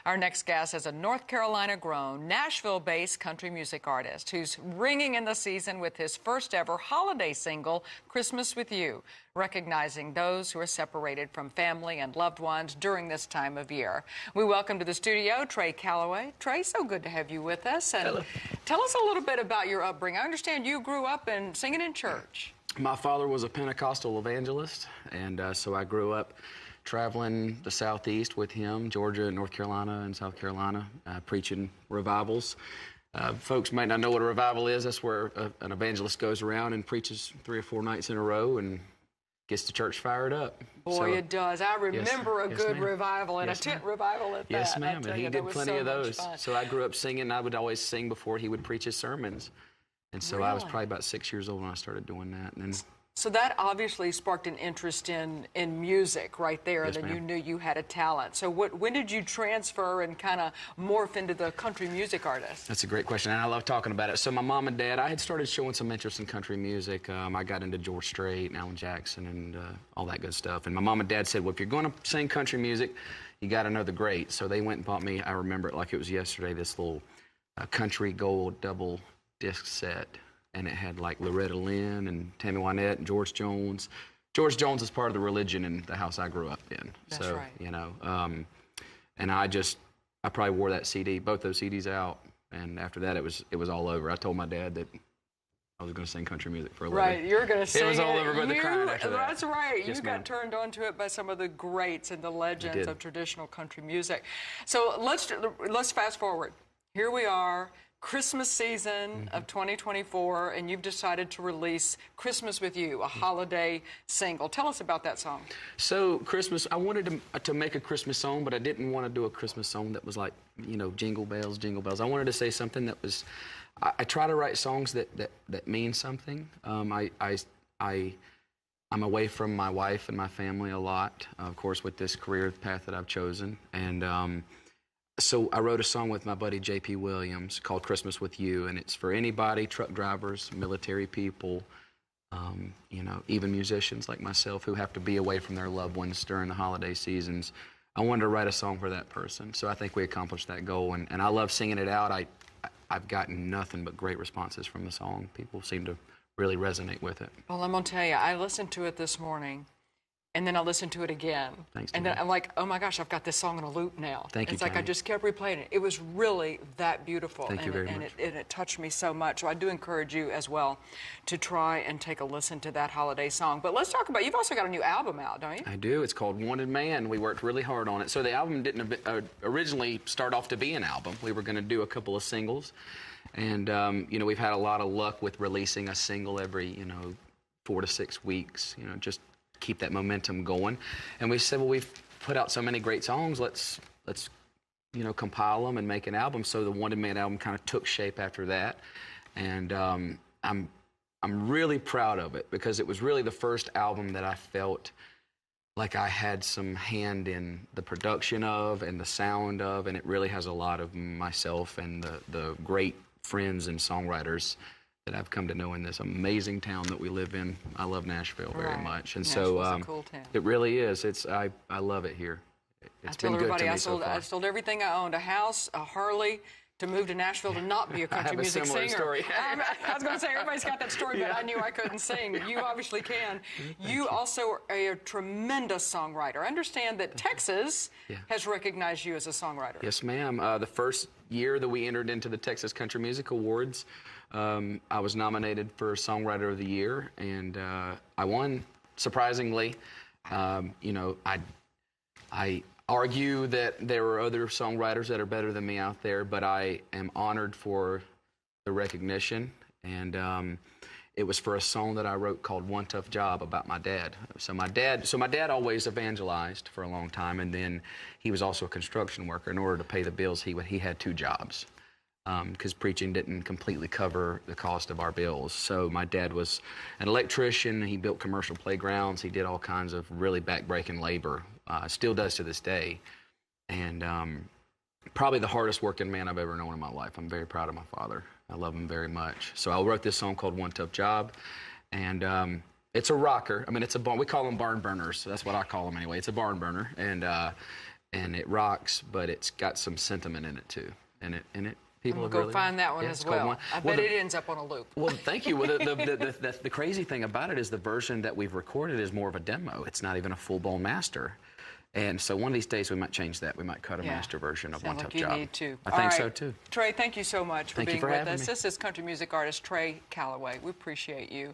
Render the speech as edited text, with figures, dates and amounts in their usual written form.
Our next guest is a North Carolina-grown, Nashville-based country music artist who's ringing in the season with his first ever holiday single, Christmas with You, recognizing those who are separated from family and loved ones during this time of year. We welcome to the studio Trey Calloway. Trey, so good to have you with us. And hello. Tell us a little bit about your upbringing. I understand you grew up singing in church. My father was a Pentecostal evangelist, and so I grew up traveling the Southeast with him, Georgia, North Carolina, and South Carolina, preaching revivals. Folks might not know what a revival is. That's where an evangelist goes around and preaches 3 or 4 nights in a row and gets the church fired up. Boy, so, it does. I remember a good revival and a tent revival at that. Yes, ma'am, and he did plenty of those. So I grew up singing. I would always sing before he would preach his sermons. And so I was probably about 6 years old when I started doing that. And then, so that obviously sparked an interest in music right there, yes, and then ma'am. you knew you had a talent. So when did you transfer and kind of morph into the country music artist? That's a great question, and I love talking about it. So my mom and dad, I had started showing some interest in country music. I got into George Strait and Alan Jackson and all that good stuff. And my mom and dad said, well, if you're going to sing country music, you got to know the greats. So they went and bought me, I remember it like it was yesterday, this little country gold double disc set. And it had like Loretta Lynn and Tammy Wynette and George Jones. George Jones is part of the religion in the house I grew up in. That's so, right. You know, and I probably wore that CD, both those CDs out. And after that, it was all over. I told my dad that I was going to sing country music for a living. Right, you're going to sing it. It was all over but the crying after that. That's right. Yes, you got turned on to it by some of the greats and the legends of traditional country music. So let's fast forward. Here we are. Christmas season of 2024, and you've decided to release Christmas with You, a holiday single. Tell us about that song. So Christmas, I wanted to make a Christmas song, but I didn't want to do a Christmas song that was like, you know, jingle bells, jingle bells. I wanted to say something that was, I try to write songs that mean something. I'm away from my wife and my family a lot, of course, with this career path that I've chosen. And so I wrote a song with my buddy J.P. Williams called Christmas with You, and it's for anybody, truck drivers, military people, you know, even musicians like myself who have to be away from their loved ones during the holiday seasons. I wanted to write a song for that person, so I think we accomplished that goal, and I love singing it out. I've gotten nothing but great responses from the song. People seem to really resonate with it. Well, I'm going to tell you, I listened to it this morning. And then I listened to it again. Thanks, and then I'm like, oh my gosh, I've got this song in a loop now. Thank you, It's like I just kept replaying it. It was really that beautiful. Thank you very much. And it touched me so much. So I do encourage you as well to try and take a listen to that holiday song. But let's talk about, you've also got a new album out, don't you? I do. It's called Wanted Man. We worked really hard on it. So the album didn't originally start off to be an album. We were going to do a couple of singles. And, you know, we've had a lot of luck with releasing a single every, you know, 4 to 6 weeks, you know, just keep that momentum going. And we said, well, we've put out so many great songs, let's you know, compile them and make an album. So the Wanted Man album kind of took shape after that. And I'm really proud of it because it was really the first album that I felt like I had some hand in the production of and the sound of, and it really has a lot of myself and the great friends and songwriters that I've come to know in this amazing town that we live in. I love Nashville very much, and Nashville's a cool town. It really is. I love it here. It's been good to me so far. I sold everything I owned: a house, a Harley, to move to Nashville to not be a country music singer. I have a similar story. I was going to say everybody's got that story, but I knew I couldn't sing. You obviously can. You also are a tremendous songwriter. I understand that Texas has recognized you as a songwriter. Yes, ma'am. The first year that we entered into the Texas Country Music Awards, I was nominated for Songwriter of the Year, and I won, surprisingly. You know, I argue that there are other songwriters that are better than me out there, but I am honored for the recognition, and it was for a song that I wrote called One Tough Job about my dad. So my dad always evangelized for a long time, and then he was also a construction worker. In order to pay the bills, he had 2 jobs. Because preaching didn't completely cover the cost of our bills. So my dad was an electrician. He built commercial playgrounds. He did all kinds of really back-breaking labor. Still does to this day. And probably the hardest working man I've ever known in my life. I'm very proud of my father. I love him very much. So I wrote this song called One Tough Job. And it's a rocker. I mean, we call them barn burners. So that's what I call them anyway. It's a barn burner. And and it rocks, but it's got some sentiment in it too, and it people I'm have gonna go really, find that one yeah, as it's called well. One. I bet it ends up on a loop. Well, thank you. Well, the crazy thing about it is the version that we've recorded is more of a demo. It's not even a full-blown master. And so one of these days we might change that. We might cut a master version of One Tough Job. You need to. I think so too. Trey, thank you so much for Thank you being for with having us. me. This is country music artist Trey Calloway. We appreciate you.